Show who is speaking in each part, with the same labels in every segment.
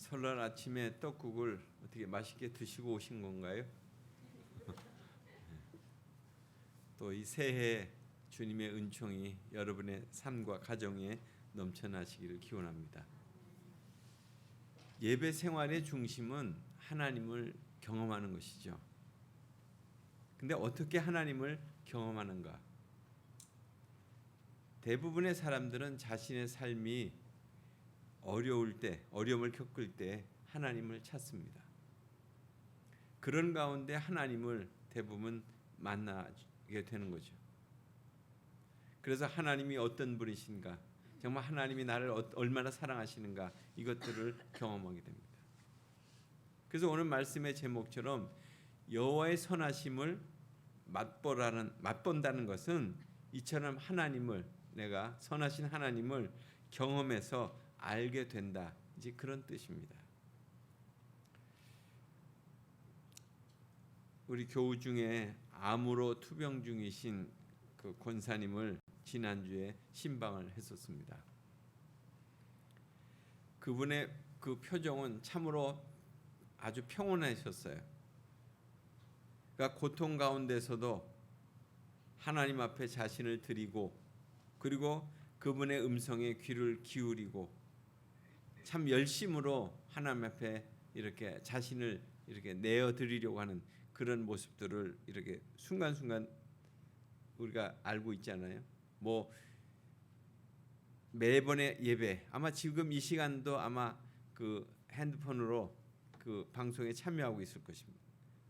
Speaker 1: 설날 아침에 떡국을 어떻게 맛있게 드시고 오신 건가요? 또 이 새해 주님의 은총이 여러분의 삶과 가정에 넘쳐나시기를 기원합니다. 예배 생활의 중심은 하나님을 경험하는 것이죠. 근데 어떻게 하나님을 경험하는가? 대부분의 사람들은 자신의 삶이 어려울 때, 어려움을 겪을 때 하나님을 찾습니다. 그런 가운데 하나님을 대부분 만나게 되는 거죠. 그래서 하나님이 어떤 분이신가, 정말 하나님이 나를 얼마나 사랑하시는가, 이것들을 경험하게 됩니다. 그래서 오늘 말씀의 제목처럼 여호와의 선하심을 맛본다는 것은 이처럼 하나님을, 내가 선하신 하나님을 경험해서 알게 된다, 이제 그런 뜻입니다. 우리 교우 중에 암으로 투병 중이신 그 권사님을 지난주에 신방을 했었습니다. 그분의 그 표정은 참으로 아주 평온하셨어요. 그러니까 고통 가운데서도 하나님 앞에 자신을 드리고, 그리고 그분의 음성에 귀를 기울이고 참 열심으로 하나님 앞에 이렇게 자신을 이렇게 내어 드리려고 하는 그런 모습들을 이렇게 순간순간 우리가 알고 있잖아요. 뭐 매번의 예배, 아마 지금 이 시간도 아마 그 핸드폰으로 그 방송에 참여하고 있을 것입니다.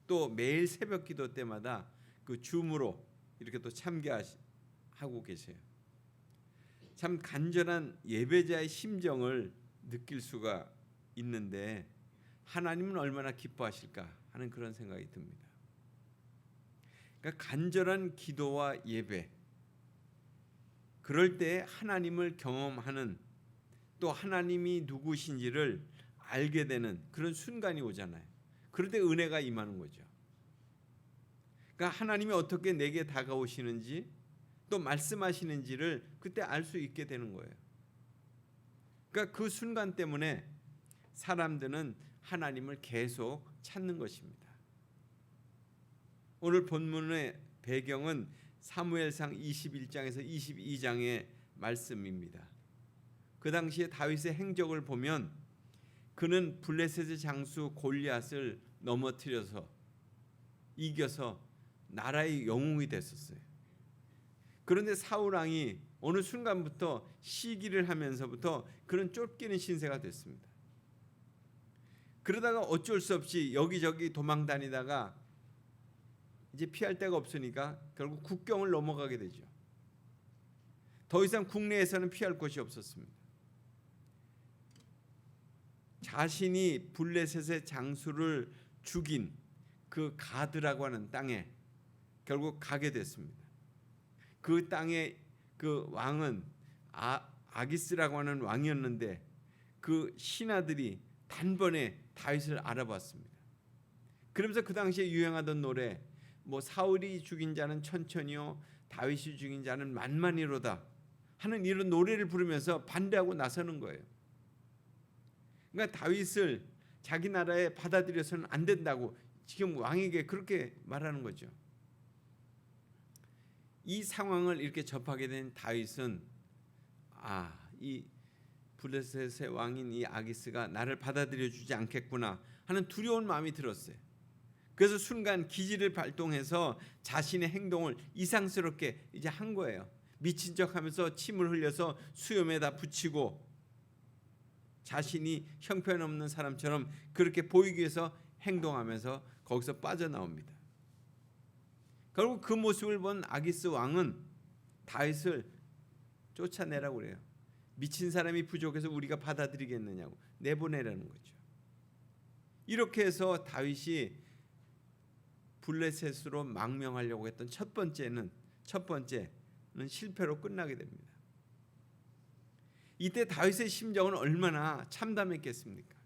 Speaker 1: 또 매일 새벽 기도 때마다 그 줌으로 이렇게 또 참여하고 계세요. 참 간절한 예배자의 심정을 느낄 수가 있는데 하나님은 얼마나 기뻐하실까 하는 그런 생각이 듭니다. 그러니까 간절한 기도와 예배, 그럴 때 하나님을 경험하는, 또 하나님이 누구신지를 알게 되는 그런 순간이 오잖아요. 그럴 때 은혜가 임하는 거죠. 그러니까 하나님이 어떻게 내게 다가오시는지, 또 말씀하시는지를 그때 알 수 있게 되는 거예요. 그러니까 그 순간 때문에 사람들은 하나님을 계속 찾는 것입니다. 오늘 본문의 배경은 사무엘상 21장에서 22장의 말씀입니다. 그 당시에 다윗의 행적을 보면 그는 블레셋의 장수 골리앗을 넘어뜨려서 이겨서 나라의 영웅이 됐었어요. 그런데 사울 왕이 어느 순간부터 시기를 하면서부터 그런 쫓기는 신세가 됐습니다. 그러다가 어쩔 수 없이 여기저기 도망 다니다가 이제 피할 데가 없으니까 결국 국경을 넘어가게 되죠. 더 이상 국내에서는 피할 곳이 없었습니다. 자신이 블레셋의 장수를 죽인 그 가드라고 하는 땅에 결국 가게 됐습니다. 그 땅의 그 왕은 아기스라고 하는 왕이었는데 그 신하들이 단번에 다윗을 알아봤습니다. 그러면서 그 당시에 유행하던 노래, 뭐 사울이 죽인 자는 천천히요 다윗이 죽인 자는 만만히로다 하는 이런 노래를 부르면서 반대하고 나서는 거예요. 그러니까 다윗을 자기 나라에 받아들여서는 안 된다고 지금 왕에게 그렇게 말하는 거죠. 이 상황을 이렇게 접하게 된 다윗은 이 블레셋의 왕인 이 아기스가 나를 받아들여 주지 않겠구나 하는 두려운 마음이 들었어요. 그래서 순간 기지를 발동해서 자신의 행동을 이상스럽게 이제 한 거예요. 미친 척하면서 침을 흘려서 수염에다 붙이고 자신이 형편없는 사람처럼 그렇게 보이기 위해서 행동하면서 거기서 빠져나옵니다. 결국 그 모습을 본 아기스 왕은 다윗을 쫓아내라고 그래요. 미친 사람이 부족해서 우리가 받아들이겠느냐고 내보내라는 거죠. 이렇게 해서 다윗이 블레셋으로 망명하려고 했던 첫 번째는 실패로 끝나게 됩니다. 이때 다윗의 심정은 얼마나 참담했겠습니까?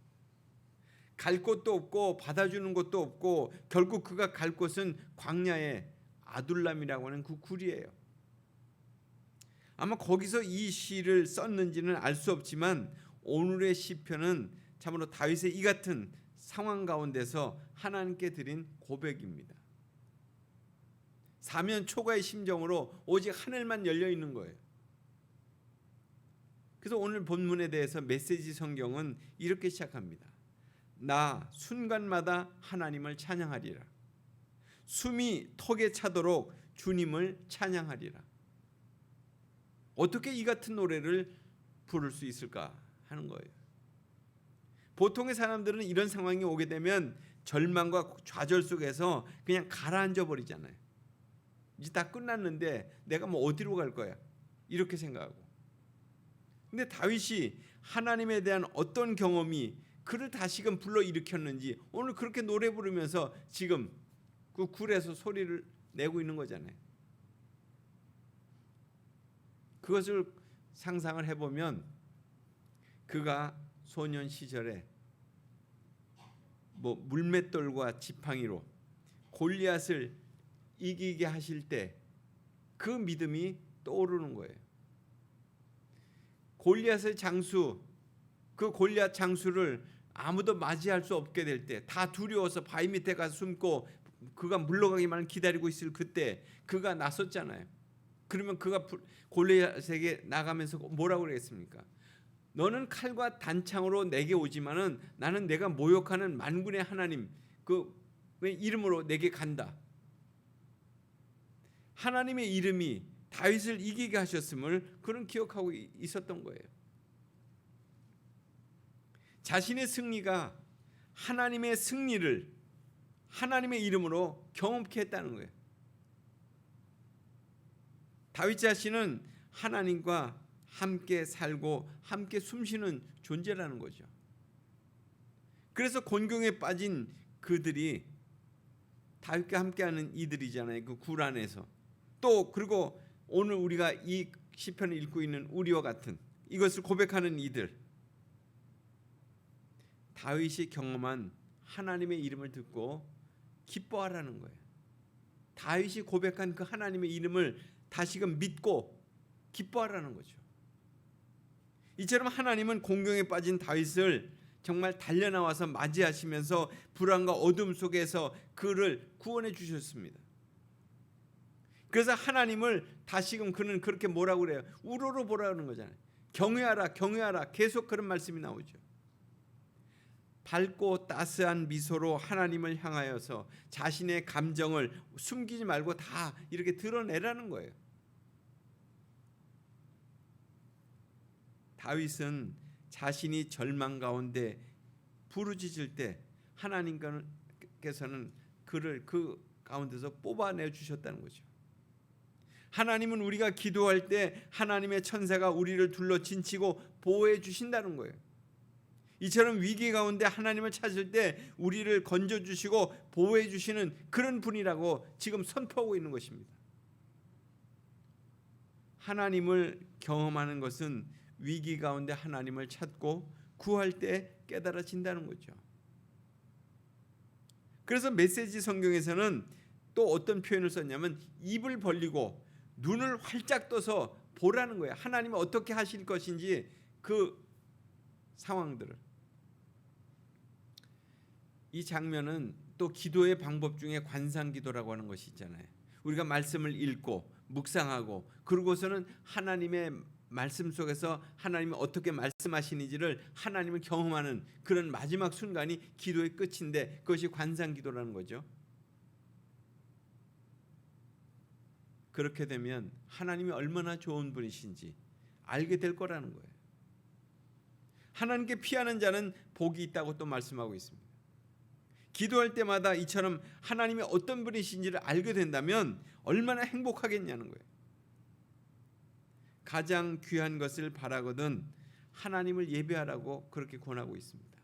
Speaker 1: 갈 곳도 없고 받아주는 곳도 없고 결국 그가 갈 곳은 광야의 아둘람이라고 하는 그 굴이에요. 아마 거기서 이 시를 썼는지는 알 수 없지만 오늘의 시편은 참으로 다윗의 이 같은 상황 가운데서 하나님께 드린 고백입니다. 사면 초가의 심정으로 오직 하늘만 열려 있는 거예요. 그래서 오늘 본문에 대해서 메시지 성경은 이렇게 시작합니다. 나 순간마다 하나님을 찬양하리라. 숨이 턱에 차도록 주님을 찬양하리라. 어떻게 이 같은 노래를 부를 수 있을까 하는 거예요. 보통의 사람들은 이런 상황이 오게 되면 절망과 좌절 속에서 그냥 가라앉아 버리잖아요. 이제 다 끝났는데 내가 뭐 어디로 갈 거야 이렇게 생각하고. 근데 다윗이 하나님에 대한 어떤 경험이 그를 다시금 불러일으켰는지 오늘 그렇게 노래 부르면서 지금 그 굴에서 소리를 내고 있는 거잖아요. 그것을 상상을 해보면 그가 소년 시절에 뭐 물맷돌과 지팡이로 골리앗을 이기게 하실 때 그 믿음이 떠오르는 거예요. 골리앗의 장수, 그 골리앗 장수를 아무도 맞이할 수 없게 될 때, 다 두려워서 바위 밑에 가서 숨고 그가 물러가기만 기다리고 있을 그때 그가 나섰잖아요. 그러면 그가 골리앗에게 나가면서 뭐라고 그랬습니까? 너는 칼과 단창으로 내게 오지만은 나는 내가 모욕하는 만군의 하나님 그 이름으로 내게 간다. 하나님의 이름이 다윗을 이기게 하셨음을 그는 기억하고 있었던 거예요. 자신의 승리가 하나님의 승리를 하나님의 이름으로 경험케 했다는 거예요. 다윗 자신은 하나님과 함께 살고 함께 숨쉬는 존재라는 거죠. 그래서 곤경에 빠진 그들이 다윗과 함께하는 이들이잖아요. 그 굴 안에서. 또 그리고 오늘 우리가 이 시편을 읽고 있는 우리와 같은 이것을 고백하는 이들, 다윗이 경험한 하나님의 이름을 듣고 기뻐하라는 거예요. 다윗이 고백한 그 하나님의 이름을 다시금 믿고 기뻐하라는 거죠. 이처럼 하나님은 공경에 빠진 다윗을 정말 달려나와서 맞이하시면서 불안과 어둠 속에서 그를 구원해 주셨습니다. 그래서 하나님을 다시금 그는 그렇게 뭐라고 그래요? 우러러보라는 거잖아요. 경외하라, 경외하라. 계속 그런 말씀이 나오죠. 밝고 따스한 미소로 하나님을 향하여서 자신의 감정을 숨기지 말고 다 이렇게 드러내라는 거예요. 다윗은 자신이 절망 가운데 부르짖을 때 하나님께서는 그를 그 가운데서 뽑아내 주셨다는 거죠. 하나님은 우리가 기도할 때 하나님의 천사가 우리를 둘러 진치고 보호해 주신다는 거예요. 이처럼 위기 가운데 하나님을 찾을 때 우리를 건져 주시고 보호해 주시는 그런 분이라고 지금 선포하고 있는 것입니다. 하나님을 경험하는 것은 위기 가운데 하나님을 찾고 구할 때 깨달아진다는 거죠. 그래서 메시지 성경에서는 또 어떤 표현을 썼냐면 입을 벌리고 눈을 활짝 떠서 보라는 거예요. 하나님이 어떻게 하실 것인지 그 상황들을. 이 장면은 또 기도의 방법 중에 관상기도라고 하는 것이 있잖아요. 우리가 말씀을 읽고 묵상하고 그러고서는 하나님의 말씀 속에서 하나님이 어떻게 말씀하시는지를 하나님을 경험하는 그런 마지막 순간이 기도의 끝인데 그것이 관상기도라는 거죠. 그렇게 되면 하나님이 얼마나 좋은 분이신지 알게 될 거라는 거예요. 하나님께 피하는 자는 복이 있다고 또 말씀하고 있습니다. 기도할 때마다 이처럼 하나님이 어떤 분이신지를 알게 된다면 얼마나 행복하겠냐는 거예요. 가장 귀한 것을 바라거든 하나님을 예배하라고 그렇게 권하고 있습니다.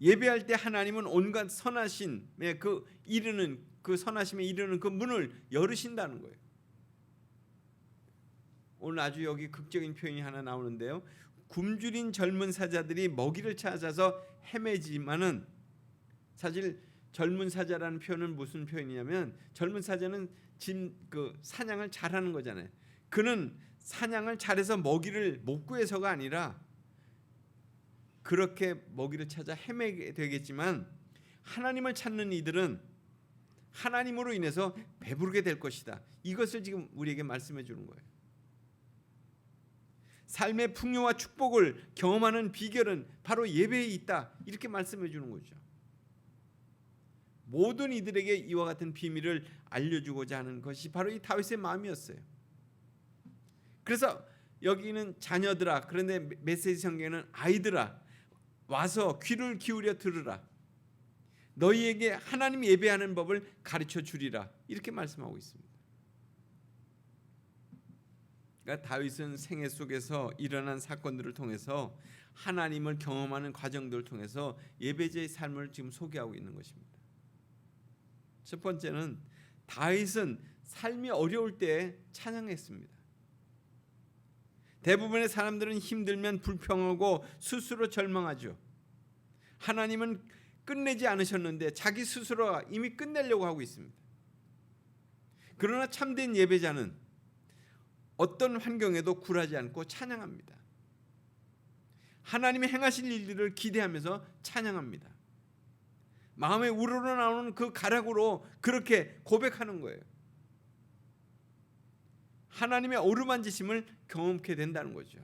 Speaker 1: 예배할 때 하나님은 온갖 선하심에 그 선하심에 이르는 그 문을 열으신다는 거예요. 오늘 아주 여기 극적인 표현이 하나 나오는데요. 굶주린 젊은 사자들이 먹이를 찾아서 헤매지만은 사실 젊은 사자라는 표현은 무슨 표현이냐면 젊은 사자는 사냥을 잘하는 거잖아요. 그는 사냥을 잘해서 먹이를 못 구해서가 아니라 그렇게 먹이를 찾아 헤매게 되겠지만 하나님을 찾는 이들은 하나님으로 인해서 배부르게 될 것이다. 이것을 지금 우리에게 말씀해 주는 거예요. 삶의 풍요와 축복을 경험하는 비결은 바로 예배에 있다. 이렇게 말씀해 주는 거죠. 모든 이들에게 이와 같은 비밀을 알려주고자 하는 것이 바로 이 다윗의 마음이었어요. 그래서 여기는 자녀들아, 그런데 메시지 성경에는 아이들아, 와서 귀를 기울여 들으라. 너희에게 하나님 예배하는 법을 가르쳐 주리라. 이렇게 말씀하고 있습니다. 그러니까 다윗은 생애 속에서 일어난 사건들을 통해서 하나님을 경험하는 과정들을 통해서 예배자의 삶을 지금 소개하고 있는 것입니다. 첫 번째는 다윗은 삶이 어려울 때 찬양했습니다. 대부분의 사람들은 힘들면 불평하고 스스로 절망하죠. 하나님은 끝내지 않으셨는데 자기 스스로가 이미 끝내려고 하고 있습니다. 그러나 참된 예배자는 어떤 환경에도 굴하지 않고 찬양합니다. 하나님이 행하실 일들을 기대하면서 찬양합니다. 마음에 우러나오는 그 가락으로 그렇게 고백하는 거예요. 하나님의 어루만지심을 경험케 된다는 거죠.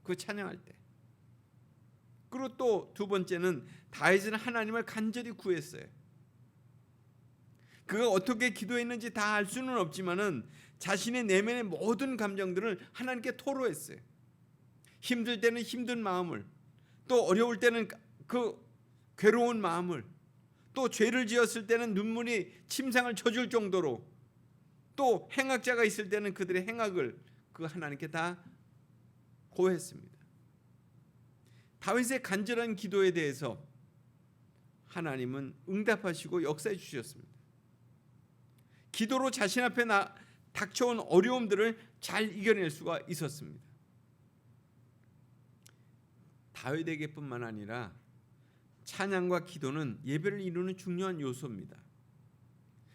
Speaker 1: 그 찬양할 때. 그리고 또 두 번째는 다윗은 하나님을 간절히 구했어요. 그가 어떻게 기도했는지 다 알 수는 없지만은 자신의 내면의 모든 감정들을 하나님께 토로했어요. 힘들 때는 힘든 마음을, 또 어려울 때는 그 괴로운 마음을, 또 죄를 지었을 때는 눈물이 침상을 젖을 정도로, 또 행악자가 있을 때는 그들의 행악을 그 하나님께 다 고했습니다. 다윗의 간절한 기도에 대해서 하나님은 응답하시고 역사해 주셨습니다. 기도로 자신 앞에 닥쳐온 어려움들을 잘 이겨낼 수가 있었습니다. 다윗에게뿐만 아니라 찬양과 기도는 예배를 이루는 중요한 요소입니다.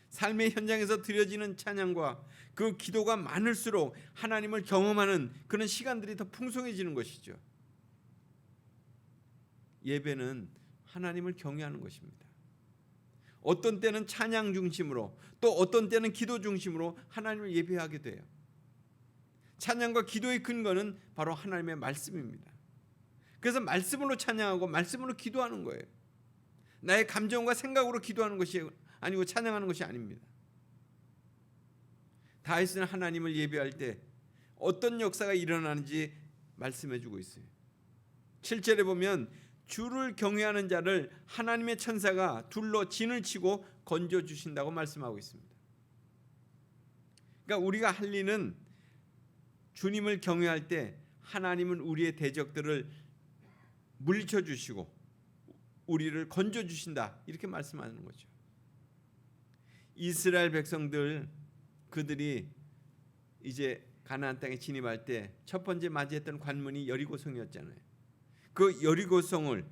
Speaker 1: 삶의 현장에서 드려지는 찬양과 그 기도가 많을수록 하나님을 경험하는 그런 시간들이 더 풍성해지는 것이죠. 예배는 하나님을 경외하는 것입니다. 어떤 때는 찬양 중심으로, 또 어떤 때는 기도 중심으로 하나님을 예배하게 돼요. 찬양과 기도의 근거는 바로 하나님의 말씀입니다. 그래서 말씀으로 찬양하고 말씀으로 기도하는 거예요. 나의 감정과 생각으로 기도하는 것이 아니고 찬양하는 것이 아닙니다. 다윗은 하나님을 예배할 때 어떤 역사가 일어나는지 말씀해 주고 있어요. 7절에 보면 주를 경외하는 자를 하나님의 천사가 둘러 진을 치고 건져 주신다고 말씀하고 있습니다. 그러니까 우리가 할 일은 주님을 경외할 때 하나님은 우리의 대적들을 물리쳐 주시고 우리를 건져 주신다, 이렇게 말씀하는 거죠. 이스라엘 백성들, 그들이 이제 가나안 땅에 진입할 때 첫 번째 맞이했던 관문이 여리고성이었잖아요. 그 여리고성을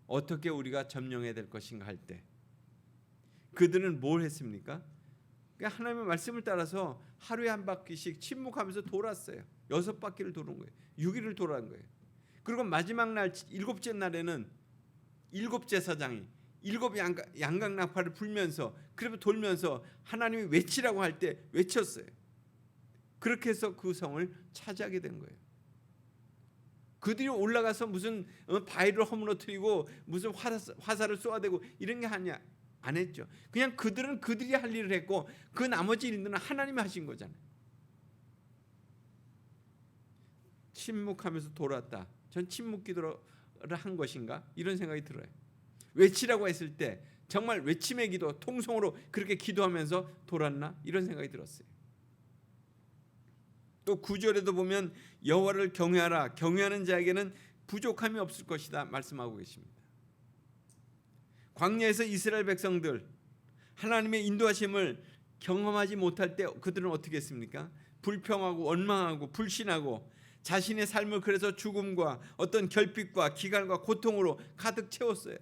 Speaker 1: 어떻게 우리가 점령해야 될 것인가 할 때 그들은 뭘 했습니까? 그냥 하나님의 말씀을 따라서 하루에 한 바퀴씩 침묵하면서 돌았어요. 6바퀴를 도는 거예요. 6일을 돌아간 거예요. 그리고 마지막 날 7째 날에는 7제사장이 7 양각나팔을 불면서, 그리고 돌면서 하나님이 외치라고 할 때 외쳤어요. 그렇게 해서 그 성을 차지하게 된 거예요. 그들이 올라가서 무슨 바위를 허물어뜨리고 무슨 화살을 쏘아대고 이런 게 안 했죠. 그냥 그들은 그들이 할 일을 했고 그 나머지 일들은 하나님이 하신 거잖아요. 침묵하면서 돌았다. 전 침묵 기도를 한 것인가? 이런 생각이 들어요. 외치라고 했을 때 정말 외침의 기도, 통성으로 그렇게 기도하면서 돌았나? 이런 생각이 들었어요. 또 9절에도 보면 여호와를 경외하라, 경외하는 자에게는 부족함이 없을 것이다 말씀하고 계십니다. 광야에서 이스라엘 백성들 하나님의 인도하심을 경험하지 못할 때 그들은 어떻게 했습니까? 불평하고 원망하고 불신하고 자신의 삶을 그래서 죽음과 어떤 결핍과 기갈과 고통으로 가득 채웠어요.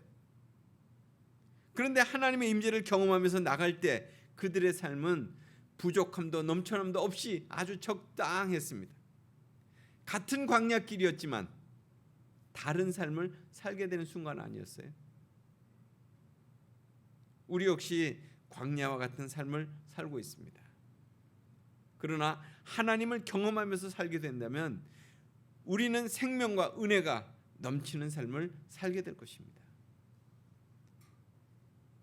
Speaker 1: 그런데 하나님의 임재를 경험하면서 나갈 때 그들의 삶은 부족함도 넘쳐남도 없이 아주 적당했습니다. 같은 광야길이었지만 다른 삶을 살게 되는 순간 아니었어요? 우리 역시 광야와 같은 삶을 살고 있습니다. 그러나 하나님을 경험하면서 살게 된다면 우리는 생명과 은혜가 넘치는 삶을 살게 될 것입니다.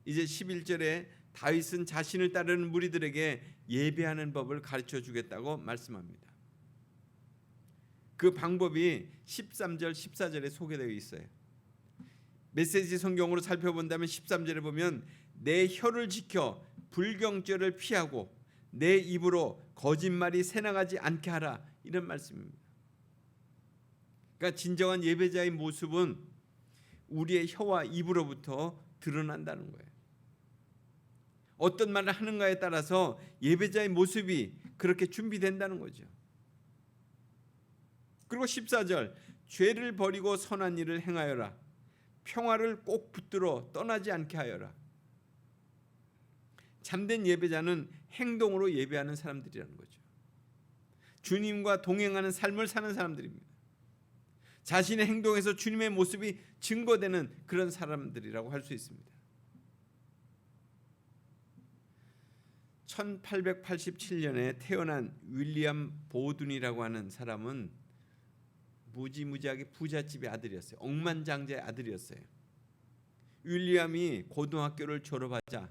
Speaker 1: 이제 11절에 다윗은 자신을 따르는 무리들에게 예배하는 법을 가르쳐 주겠다고 말씀합니다. 그 방법이 13절, 14절에 소개되어 있어요. 메시지 성경으로 살펴본다면 13절에 보면 내 혀를 지켜 불경죄를 피하고 내 입으로 거짓말이 새나가지 않게 하라, 이런 말씀입니다. 그러니까 진정한 예배자의 모습은 우리의 혀와 입으로부터 드러난다는 거예요. 어떤 말을 하는가에 따라서 예배자의 모습이 그렇게 준비된다는 거죠. 그리고 14절, 죄를 버리고 선한 일을 행하여라. 평화를 꼭 붙들어 떠나지 않게 하여라. 참된 예배자는 행동으로 예배하는 사람들이라는 거죠. 주님과 동행하는 삶을 사는 사람들입니다. 자신의 행동에서 주님의 모습이 증거되는 그런 사람들이라고 할 수 있습니다. 1887년에 태어난 윌리엄 보둔이라고 하는 사람은 무지무지하게 부잣집의 아들이었어요. 억만장자의 아들이었어요. 윌리엄이 고등학교를 졸업하자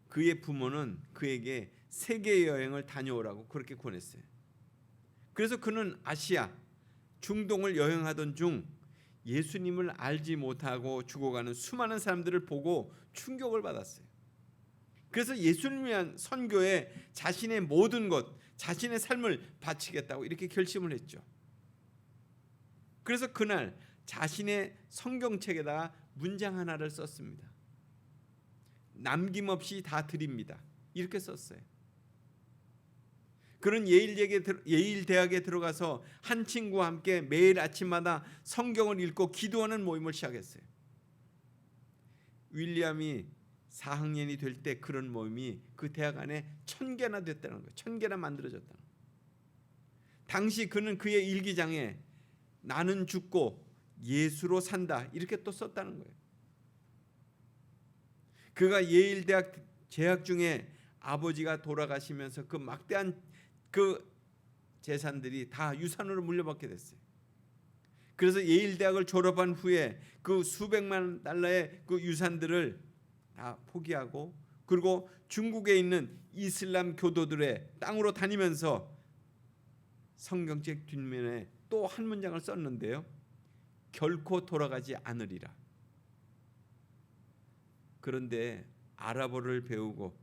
Speaker 1: 그의 부모는 그에게 세계 여행을 다녀오라고 그렇게 권했어요. 그래서 그는 아시아, 중동을 여행하던 중 예수님을 알지 못하고 죽어가는 수많은 사람들을 보고 충격을 받았어요. 그래서 예수님을 위한 선교에 자신의 모든 것, 자신의 삶을 바치겠다고 이렇게 결심을 했죠. 그래서 그날 자신의 성경책에다가 문장 하나를 썼습니다. 남김없이 다 드립니다, 이렇게 썼어요. 그는 예일 대학에 들어가서 한 친구와 함께 매일 아침마다 성경을 읽고 기도하는 모임을 시작했어요. 윌리엄이 4학년이 될 때 그런 모임이 그 대학 안에 1000개나 됐다는 거예요. 1000개나 만들어졌다는 거예요. 당시 그는 그의 일기장에 나는 죽고 예수로 산다, 이렇게 또 썼다는 거예요. 그가 예일 대학 재학 중에 아버지가 돌아가시면서 그 막대한 그 재산들이 다 유산으로 물려받게 됐어요. 그래서 예일 대학을 졸업한 후에 그 수백만 달러의 그 유산들을 다 포기하고, 그리고 중국에 있는 이슬람 교도들의 땅으로 다니면서 성경책 뒷면에 또 한 문장을 썼는데요. 결코 돌아가지 않으리라. 그런데 아랍어를 배우고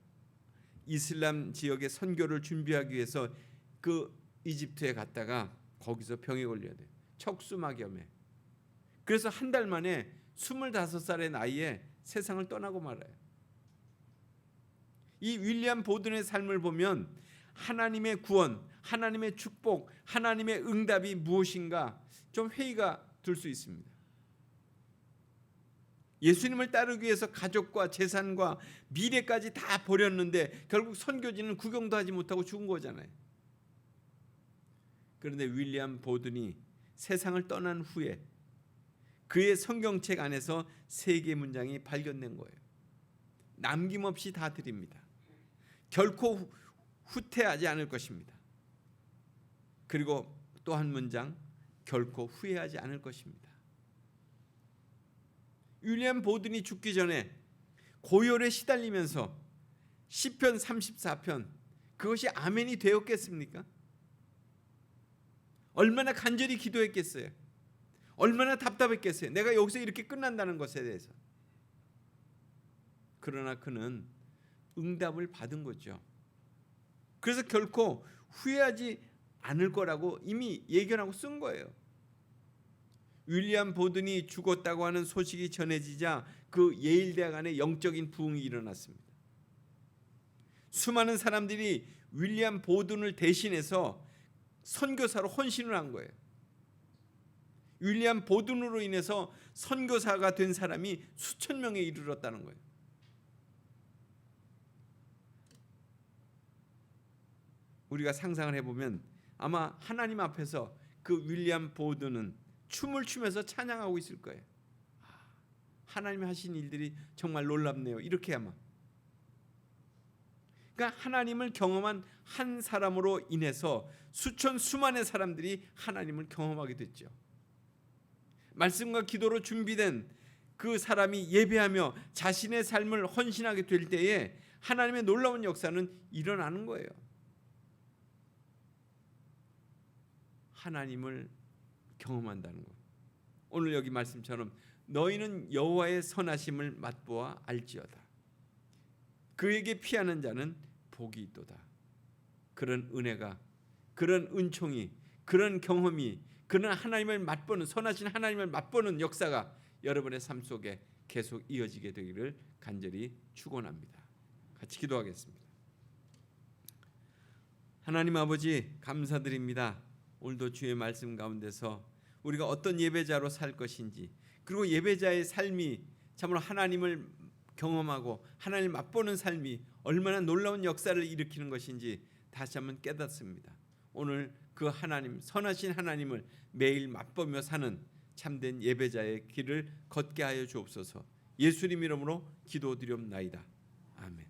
Speaker 1: 이슬람 지역의 선교를 준비하기 위해서 그 이집트에 갔다가 거기서 병에 걸려야 돼요. 척수막염에. 그래서 한 달 만에 25살의 나이에 세상을 떠나고 말아요. 이 윌리엄 보든의 삶을 보면 하나님의 구원, 하나님의 축복, 하나님의 응답이 무엇인가 좀 회의가 들 수 있습니다. 예수님을 따르기 위해서 가족과 재산과 미래까지 다 버렸는데 결국 선교지는 구경도 하지 못하고 죽은 거잖아요. 그런데 윌리엄 보든이 세상을 떠난 후에 그의 성경책 안에서 3개 문장이 발견된 거예요. 남김없이 다 드립니다. 결코 후퇴하지 않을 것입니다. 그리고 또 한 문장, 결코 후회하지 않을 것입니다. 윌리엄 보든이 죽기 전에 고열에 시달리면서 시편 34편, 그것이 아멘이 되었겠습니까? 얼마나 간절히 기도했겠어요. 얼마나 답답했겠어요. 내가 여기서 이렇게 끝난다는 것에 대해서. 그러나 그는 응답을 받은 거죠. 그래서 결코 후회하지 않을 거라고 이미 예견하고 쓴 거예요. 윌리엄 보든이 죽었다고 하는 소식이 전해지자 그 예일 대학 안에 영적인 부흥이 일어났습니다. 수많은 사람들이 윌리엄 보든을 대신해서 선교사로 헌신을 한 거예요. 윌리엄 보든으로 인해서 선교사가 된 사람이 수천 명에 이르렀다는 거예요. 우리가 상상을 해보면 아마 하나님 앞에서 그 윌리엄 보든은 춤을 추면서 찬양하고 있을 거예요. 하나님이 하신 일들이 정말 놀랍네요. 이렇게 아마. 그러니까 하나님을 경험한 한 사람으로 인해서 수만의 사람들이 하나님을 경험하게 됐죠. 말씀과 기도로 준비된 그 사람이 예배하며 자신의 삶을 헌신하게 될 때에 하나님의 놀라운 역사는 일어나는 거예요. 하나님을 경험한다는 것. 오늘 여기 말씀처럼 너희는 여호와의 선하심을 맛보아 알지어다. 그에게 피하는 자는 복이 있도다. 그런 은혜가, 그런 은총이, 그런 경험이, 그런 하나님을 맛보는, 선하신 하나님을 맛보는 역사가 여러분의 삶 속에 계속 이어지게 되기를 간절히 축원합니다. 같이 기도하겠습니다. 하나님 아버지, 감사드립니다. 오늘도 주의 말씀 가운데서 우리가 어떤 예배자로 살 것인지, 그리고 예배자의 삶이 참으로 하나님을 경험하고 하나님을 맛보는 삶이 얼마나 놀라운 역사를 일으키는 것인지 다시 한번 깨닫습니다. 오늘 그 하나님, 선하신 하나님을 매일 맛보며 사는 참된 예배자의 길을 걷게 하여 주옵소서. 예수님 이름으로 기도드리옵나이다. 아멘.